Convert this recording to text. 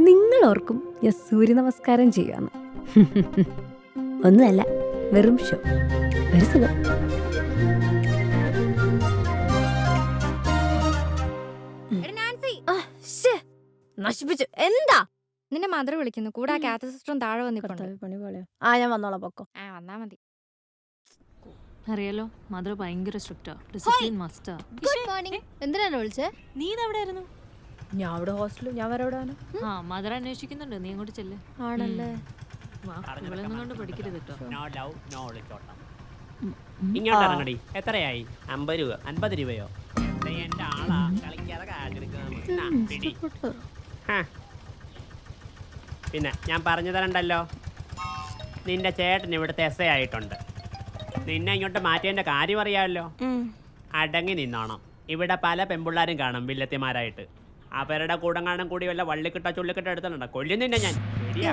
നിങ്ങൾ ഓർക്കും ഞാൻ സൂര്യ നമസ്കാരം ചെയ്യാന്ന്. ഒന്നുമല്ല, വെറും ഷോ. ഒരു സുഖം. നശിപ്പിച്ചു. എന്താ നിന്നെ മദർ വിളിക്കുന്നു? കൂടെ കാത്ത സിസ്റ്ററും താഴെ വന്നിട്ടുണ്ട്. പണി പോലെ. ഞാൻ വന്നോളാം, പൊക്കോ. വന്നാ മതി. അറിയാലോ, മദർ ഭയങ്കര സ്ട്രിക്റ്റാ, ഡിസിപ്ലിൻ മസ്റ്റാ. Good morning. എന്തിനാണ് വിളിച്ചേ? നീ ഇതെവിടെയായിരുന്നു? ഞാൻ അവിടെ ഹോസ്റ്റലിൽ. ഞാൻ വരെ എവിടെ? ആ, മദർ അന്വേഷിക്കുന്നുണ്ട്, നീ അങ്ങോട്ട് ചെല്ല്. ആണല്ലേ? വാ, ഇവളൊന്നും കൊണ്ട് പഠിക്കരുത് കേട്ടോ. നോ ലവ് നോ ഒളിച്ചോട്ടം. ഇങ്ങോട്ട് ഇറങ്ങടി. എത്രയായി? 50 രൂപ 50 രൂപയോ? എന്റെ ആളാ കളിക്കാതെ കാശെടുക്കുന്ന. പിന്നെ ഞാൻ പറഞ്ഞു തരണ്ടല്ലോ, നിന്റെ ചേട്ടൻ ഇവിടുത്തെ എസ് ഐ ആയിട്ടുണ്ട്. നിന്നെ ഇങ്ങോട്ട് മാറ്റിയതിന്റെ കാര്യം അറിയാമല്ലോ. അടങ്ങി നിന്നോണം. ഇവിടെ പല പെമ്പിള്ളാരും കാണും വില്ലത്തിമാരായിട്ട്. അവരുടെ കൂടങ്ങാനും കൂടി വല്ല വള്ളിക്കിട്ട ചുള്ളിക്കിട്ട എടുത്തിട്ടുണ്ടോ കൊല്ലും നിന്നെ ഞാൻ. ശരിയാ?